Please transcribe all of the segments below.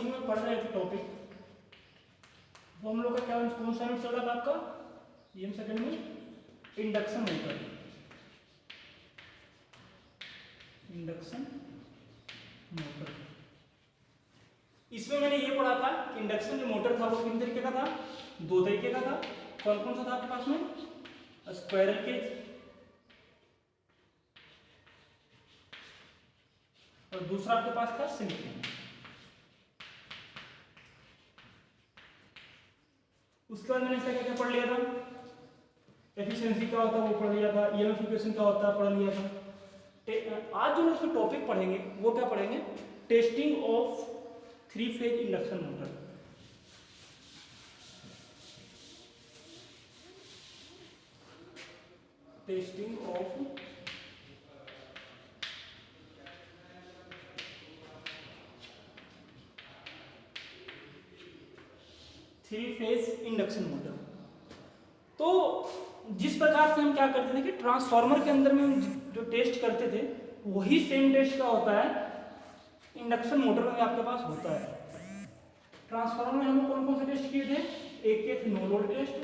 Machine में पढ़ रहे थे टॉपिक, वो हम लोग का क्या कौन सा यूनिट चल रहा था आपका EM सेकंड में, इंडक्शन मोटर। इंडक्शन मोटर, इसमें मैंने ये पढ़ा था कि इंडक्शन जो मोटर था वो किन तरीके का था, 2 तरीके का था। कौन कौन सा था आपके पास में, स्क्वायरल केज और दूसरा आपके पास था सिलिकॉन। उसके बाद मैंने इसका क्या क्या पढ़ लिया था, एफिशिएंसी क्या होता है वो पढ़ लिया था, EMF इक्वेशन क्या होता है पढ़ लिया था। आज जो इसमें टॉपिक पढ़ेंगे वो क्या पढ़ेंगे, testing of 3 phase induction motor. Testing of 3 phase induction motor. तो जिस प्रकार से हम क्या करते थे कि ट्रांसफार्मर के अंदर में हम जो टेस्ट करते थे वही सेम टेस्ट क्या होता है इंडक्शन मोटर में आपके पास होता है। ट्रांसफार्मर में हमने कौन कौन से टेस्ट किए थे, एक के थे no load test,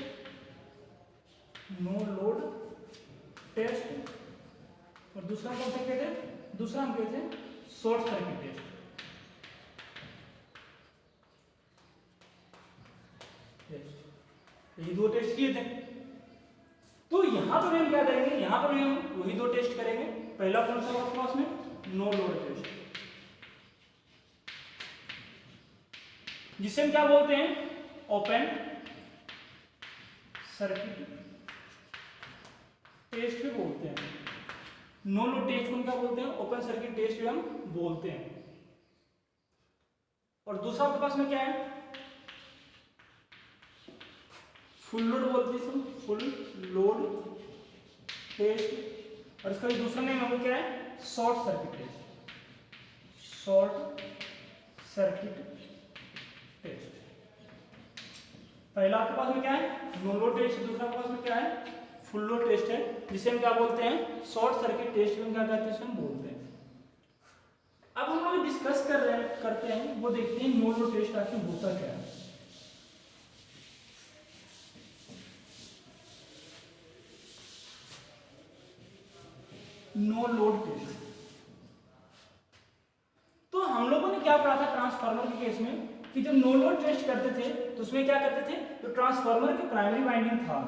no load test, और दूसरा कौन सा किए थे, दूसरा हम किए थे शॉर्ट सर्किट टेस्ट। ये 2 टेस्ट किए थे। तो यहां पर हम क्या करेंगे, यहां पर हम वही 2 टेस्ट करेंगे। पहला कौन सा आपके पास में, नो लोड टेस्ट, जिसे हम क्या बोलते हैं ओपन सर्किट टेस्ट भी बोलते हैं। नो लोड टेस्ट को क्या बोलते हैं, ओपन सर्किट टेस्ट भी हम बोलते हैं। और दूसरा आपके पास में क्या है, फुल लोड बोलते हैं, फुल लोड टेस्ट। और इसका दूसरा नेम है वो क्या है, short circuit test, short circuit test. पहला आपके पास में क्या है नो लोड टेस्ट, दूसरा आपके पास में क्या है फुल लोड टेस्ट है, जिसे हम क्या बोलते हैं शॉर्ट सर्किट टेस्ट में क्या कहते हैं, हम बोलते हैं। अब हम लोग डिस्कस करते हैं वो देखते हैं नो लोड टेस्ट आखिर होता क्या है। नो लोड टेस्ट, तो हम लोगों ने क्या पढ़ा था ट्रांसफार्मर के केस में कि जब नो लोड टेस्ट करते थे तो उसमें क्या करते थे, तो ट्रांसफार्मर की प्राइमरी वाइंडिंग था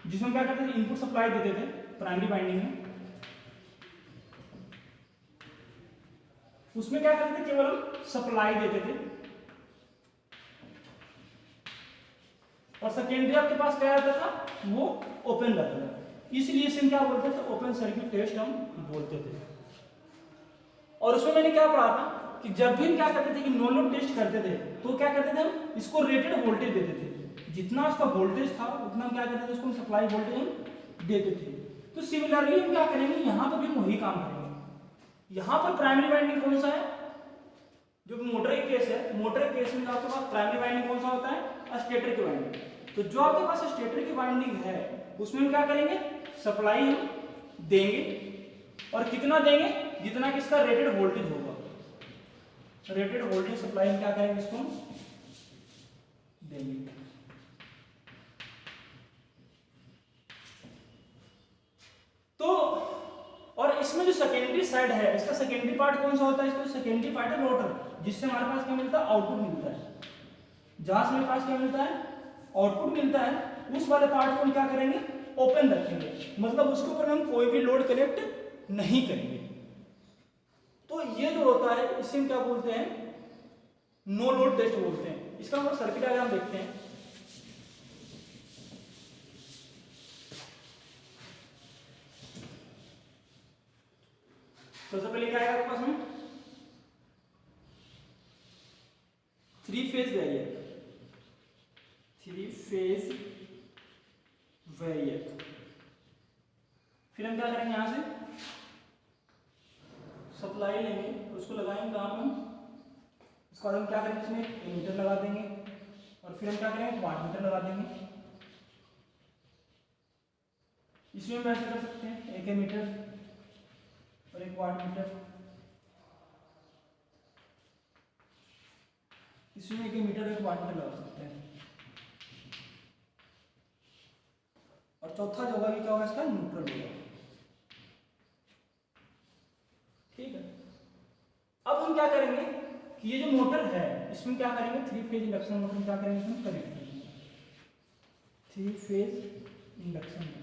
जिसमें क्या करते थे इनपुट सप्लाई देते थे प्राइमरी वाइंडिंग में, उसमें क्या करते थे केवल सप्लाई देते थे। और सेकेंडरी आपके पास क्या रहता था, वो ओपन रहता था, इसलिए इसे क्या बोलते थे ओपन सर्किट टेस्ट हम बोलते थे। और उसमें मैंने क्या पढ़ा था कि जब भी हम क्या करते थे कि नो लोड टेस्ट करते थे तो क्या करते थे हम इसको रेटेड वोल्टेज देते थे, जितना उसका वोल्टेज था उतना हम क्या करते थे उसको सप्लाई वोल्टेज हम देते थे। तो सिमिलरली हम क्या करेंगे, यहाँ पर भी हम वही काम करेंगे। यहाँ पर प्राइमरी वाइंडिंग कौन सा है, जो मोटर के केस है, मोटर के केस में आपके पास प्राइमरी वाइंडिंग कौन सा होता है, स्टेटर की वाइंडिंग। तो जो आपके पास स्टेटर की वाइंडिंग है उसमें हम क्या करेंगे, सप्लाई हम देंगे, और कितना देंगे, जितना कि इसका रेटेड वोल्टेज होगा, रेटेड वोल्टेज सप्लाई हम क्या करेंगे इसको देंगे। तो और इसमें जो सेकेंडरी साइड है, इसका सेकेंडरी पार्ट कौन सा होता है, इसका सेकेंडरी पार्ट है रोटर, जिससे हमारे पास क्या मिलता है, आउटपुट मिलता है। जहां से हमारे पास क्या मिलता है, आउटपुट मिलता है, उस वाले पार्ट को हम क्या करेंगे, ओपन रखेंगे, मतलब उसके ऊपर हम कोई भी लोड कनेक्ट नहीं करेंगे। तो ये जो होता है इसे हम क्या बोलते हैं, नो लोड टेस्ट बोलते हैं। इसका हम सर्किट डायग्राम देखते हैं। सबसे पहले क्या आएगा आपके पास में, 3 फेज वैरिएक, 3 फेज वैरिएक। फिर हम क्या करेंगे, यहां से सप्लाई लेंगे, उसको लगाएंगे कहां पर, उसके बाद हम क्या करेंगे, इसमें एमीटर लगा देंगे, और फिर हम क्या करेंगे, वाटमीटर लगा देंगे। इसमें हम ऐसे कर सकते हैं, एक एमीटर और एक वाटमीटर। इसमें 1 मीटर 1 वाट मीटर लगा सकते हैं। और चौथा जो होगा ये क्या होगा, इसका न्यूट्रल होगा। ठीक है, अब हम क्या करेंगे कि ये जो मोटर है इसमें क्या करेंगे, 3 फेज इंडक्शन मोटर में क्या करेंगे, इसमें कनेक्ट करेंगे 3 फेज इंडक्शन मोटर।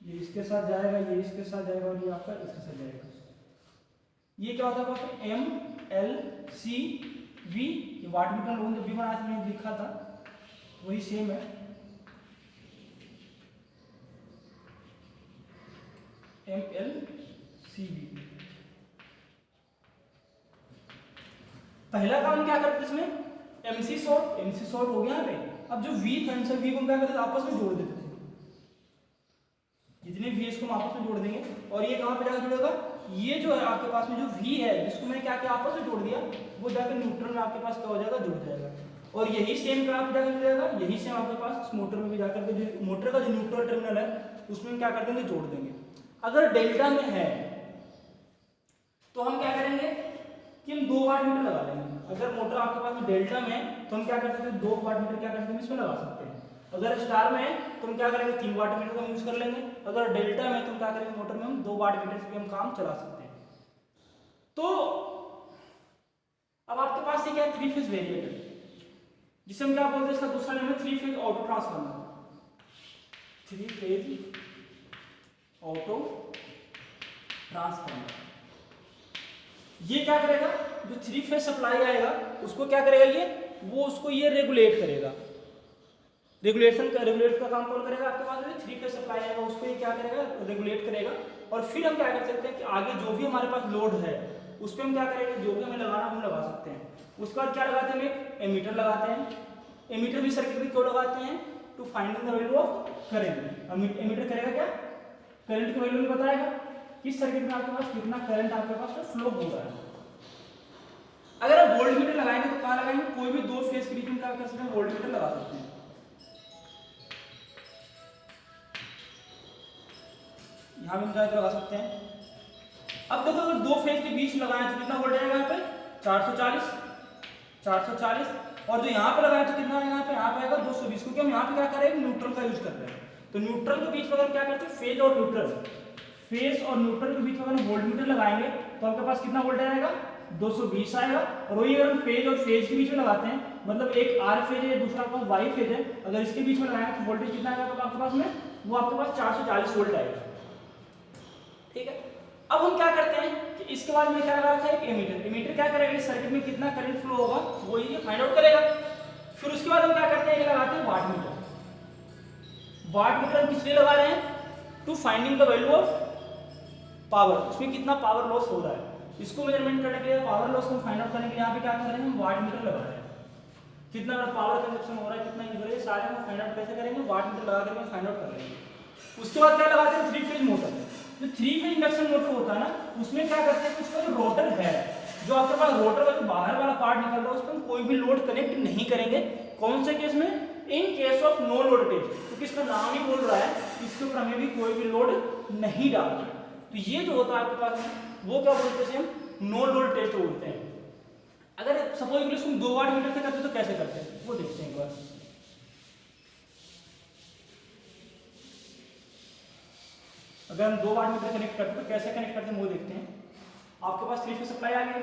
ये इसके साथ जाएगा, ये इसके साथ जाएगा और ये आपका इसके साथ जाएगा। ये क्या होता है, एम एल सी वी, ये वाट मीटर लोगों ने जब भी बनाया था मैंने लिखा था वही सेम है, एम एल सी वी। पहला काम क्या करते थे इसमें, एमसी शॉर्ट हो गया यहाँ पे। अब जो वी था इन सब वी को हम क्या करते थे, आपस में जोड़ देते थे। जितने वी इसको हम आपस में जोड़ देंगे और ये कहाँ पे जाकर जुड़ेगा, ये जो है आपके पास में जो वी है जिसको मैंने क्या क्या आपस में जोड़ दिया वो जाकर न्यूट्रल में आपके पास क्या हो जाएगा, जुड़ जाएगा। और यही सेम कहाँ पे जाकर जुड़ेगा, यही सेम आपके पास इस मोटर में भी जाकर के जो मोटर का जो न्यूट्रल टर्मिनल है उसमें हम क्या कर देंगे, जोड़ देंगे। अगर डेल्टा में है तो हम क्या करेंगे कि हम 2 वाट मीटर लगा लेंगे। अगर मोटर आपके पास में डेल्टा में है तो हम क्या कर सकते हैं, 2 वाट मीटर क्या कर सकते हैं इसमें लगा सकते हैं। अगर स्टार में है तो हम क्या करेंगे, 3 वाट मीटर का यूज कर लेंगे। अगर डेल्टा में तो हम क्या करेंगे, मोटर में हम 2 वाट मीटर से भी हम काम चला सकते हैं। तो अब आपके पास ये क्या है, 3 फेज वेरिएटर, जिसे हम क्या बोलते हैं, इसका दूसरा नाम है 3 phase auto transformer. 3 phase auto transformer ये क्या करेगा, जो 3 फेज सप्लाई आएगा उसको क्या करेगा, वो उसको ये रेगुलेट करेगा। रेगुलेट का काम कौन करेगा, आपके पास में 3 फेज सप्लाई आएगा उसको ये क्या करेगा, रेगुलेट करेगा। और फिर हम क्या कर सकते हैं कि आगे जो भी हमारे पास लोड है उस पर हम क्या करेंगे, जो भी हमें लगाना हम लगा सकते हैं। उसके बाद क्या लगाते हैं, एमीटर लगाते हैं। एमीटर भी सर्किट में क्यों लगाते हैं, to finding the value of current. Ammeter करेगा क्या, करंट की वैल्यू बताएगा किस सर्किट में आपके पास कितना करंट आपके पास फ्लो हो रहा है। अगर आप वोल्ट मीटर लगाएंगे तो कहाँ लगाएंगे, कोई भी 2 फेज के बीच में क्या कर सकते हैं, वोल्ट मीटर लगा सकते हैं। यहाँ भी हम लगा सकते हैं। अब देखो अगर 2 फेज के बीच लगाएं तो कितना वोल्ट आएगा, यहाँ पे 440 और जो यहाँ पे लगाएं तो कितना आएगा, यहाँ पे आएगा 220, क्योंकि हम यहाँ पे क्या कर रहे हैं, न्यूट्रल का यूज कर रहे हैं। तो न्यूट्रल के बीच में अगर क्या करते हैं, फेज और न्यूट्रल के बीच में अगर वोल्ट मीटर लगाएंगे तो आपके पास कितना वोल्ट आएगा, 220 आएगा। और वही अगर हम फेज और फेज के बीच में लगाते हैं, मतलब एक आर फेज है दूसरा आपके पास वाई फेज है, अगर इसके बीच में लगाएंगे तो वोल्टेज कितना आएगा आपके पास में, वो आपके पास 440 वोल्ट आएगा। ठीक है, अब हम क्या करते हैं कि इसके बाद में क्या लगा रखा है, एमीटर क्या करेगा, इस सर्किट में कितना करंट फ्लो होगा वो ये फाइंड आउट करेगा। फिर उसके बाद हम क्या करते हैं, ये लगाते हैं वाट मीटर हम किस लिए लगा रहे हैं, to finding the value of power, उसमें कितना पावर लॉस हो रहा है इसको मेजरमेंट करने के लिए, पावर लॉस को फाइंड आउट करने के लिए यहाँ पे क्या कर रहे हैं, हम वाट मीटर लगा रहे हैं। कितना पावर कंजप्शन हो रहा है, कितना यूज हो रहा है, सारे हम फाइंड आउट कैसे करेंगे, वाट मीटर लगा करके हम फाइंड आउट कर लेंगे। उसके बाद क्या लगाते हैं, 3 फेज मोटर। जो 3 फेज इंडक्शन मोटर होता है ना, उसमें क्या करते हैं, उसका जो रोटर है, जो आपके पास रोटर का जो बाहर वाला पार्ट निकल रहा है उस पर कोई भी लोड कनेक्ट नहीं करेंगे। कौन से केस में, in case of no load test, क्योंकि इसका नाम ही बोल रहा है इसके ऊपर हमें भी कोई भी लोड नहीं डालना। तो ये जो होता है आपके पास में वो क्या बोलते हैं, हम नो लोड टेस्ट बोलते हैं। अगर सपोज इसको 2 वाट मीटर से करते तो कैसे करते हैं वो देखते हैं एक बार। अगर हम 2 वाट मीटर कनेक्ट करते तो कैसे कनेक्ट करते हैं वो देखते हैं। आपके पास 3 फेज सप्लाई आ गया,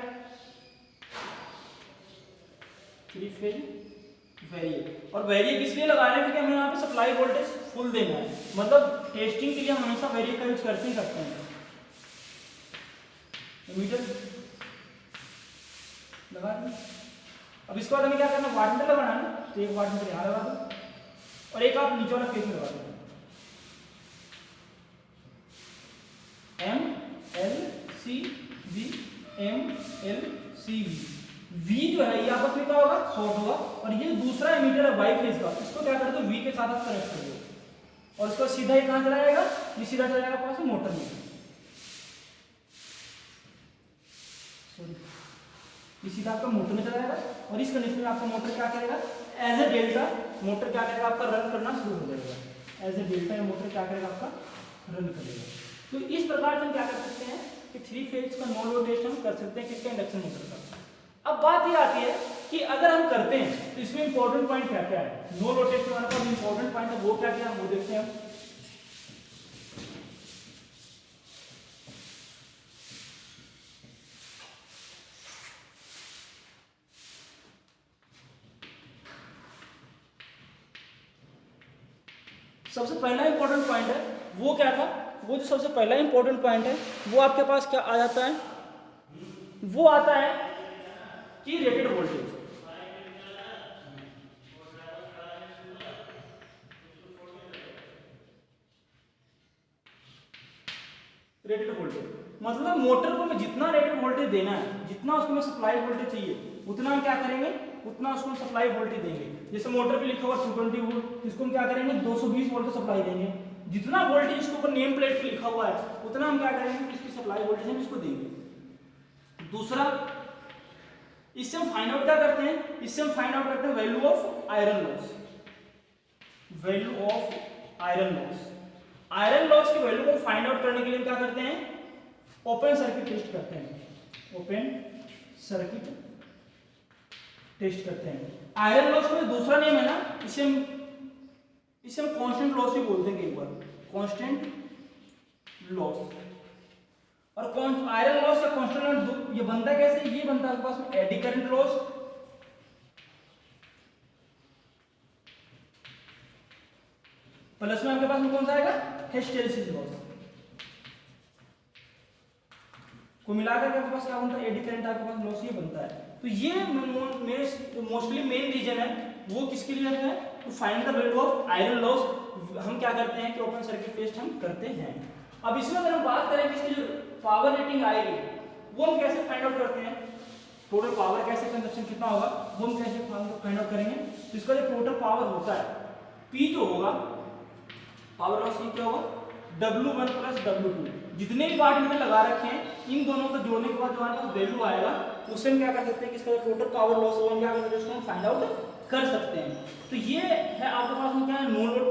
3 फेज वेरिएक, और वेरिएक इसलिए लगा रहे हैं क्योंकि हमें यहाँ पे सप्लाई वोल्टेज फुल देना है, मतलब टेस्टिंग के लिए हम हमेशा वेरिएक का यूज करते ही करते हैं। मीटर लगा दें। अब इसके बाद हमें क्या करना, वाट मीटर लगाना है ना, तो 1 वाट मीटर यहाँ लगा दो और एक आप नीचे वाला फेज में लगा दो, MLCV, MLCV। V जो है ये आपस में क्या होगा, शॉर्ट होगा, और ये दूसरा एमीटर है वाई फेज का, इसको क्या कर दो V के साथ कनेक्ट कर दो और इसको सीधा ही कहाँ चला जाएगा, ये सीधा चला जाएगा पास मोटर में, ये सीधा आपका मोटर में चला जाएगा। और इस कंडीशन में आपका मोटर क्या करेगा, एज ए डेल्टा मोटर क्या करेगा, आपका रन करना शुरू हो जाएगा। एज ए डेल्टा मोटर क्या करेगा, आपका रन करेगा। तो इस प्रकार से हम क्या कर सकते हैं कि 3 फेज का नो लोड टेस्ट हम कर सकते हैं किसका, इंडक्शन मोटर का। अब बात ये आती है कि अगर हम करते हैं तो इसमें इंपॉर्टेंट पॉइंट क्या क्या है। नो लोड टेस्ट में हमारे पास इंपॉर्टेंट पॉइंट है, वो क्या क्या है वो देखते हैं हम। सबसे पहला इंपॉर्टेंट पॉइंट है वो क्या था, वो जो सबसे पहला इंपॉर्टेंट पॉइंट है वो आपके पास क्या आ जाता है, वो आता है कि रेटेड वोल्टेज। रेटेड वोल्टेज मतलब मोटर को मैं जितना रेटेड वोल्टेज देना है, जितना उसको मैं सप्लाई वोल्टेज चाहिए उतना हम क्या करेंगे, उतना उसको सप्लाई वोल्टेज देंगे। जैसे मोटर पे लिखा हुआ 220 वोल्ट, इसको हम क्या करेंगे 220 वोल्ट का सप्लाई देंगे। जितना वोल्टेज इसके ऊपर नेम प्लेट पे लिखा हुआ है उतना हम क्या करेंगे, इसकी सप्लाई वोल्टेज हम इसको देंगे। दूसरा, इससे हम फाइंड आउट क्या करते हैं, इससे हम फाइंड आउट करते हैं value of iron loss. Value of iron loss, iron loss की वैल्यू को फाइंड आउट करने के लिए क्या करते हैं, ओपन सर्किट टेस्ट करते हैं। ओपन सर्किट टेस्ट करते हैं। आयरन लॉस का दूसरा नेम है ना, इसे हम कांस्टेंट लॉस भी बोलते हैं कई बार, कांस्टेंट लॉस। और आयरन लॉस या कांस्टेंट लॉस ये बनता कैसे, ये बनता है आपके पास एडी करंट लॉस प्लस में आपके पास में कौन सा आएगा, हिस्टेरेसिस लॉस। को मिलाकर के आपके पास क्या बनता है, एडी करंट आपके पास लॉस ये बनता है। तो ये मेरे मोस्टली मेन रीजन है वो किसके लिए है, to find the value of iron loss. हम क्या करते हैं कि ओपन सर्किट टेस्ट हम करते हैं। अब इसमें अगर हम बात करें कि इसकी जो पावर रेटिंग आएगी वो हम कैसे फाइंड आउट करते हैं, टोटल पावर कैसे कंजप्शन कितना होगा वो हम कैसे फाइंड आउट करेंगे। तो इसका जो टोटल पावर होता है P जो होगा, पावर लॉस क्या होगा, W1 प्लस W2। जितने भी वाट हमने लगा रखे हैं इन दोनों को जोड़ने के बाद जो हमारे पास वैल्यू आएगा उससे हम क्या कर सकते हैं कि इसका जो टोटल पावर लॉस होगा हम क्या कर सकते हैं, उसको हम फाइंड आउट कर सकते हैं। तो ये है आपके पास में क्या है, नो लोड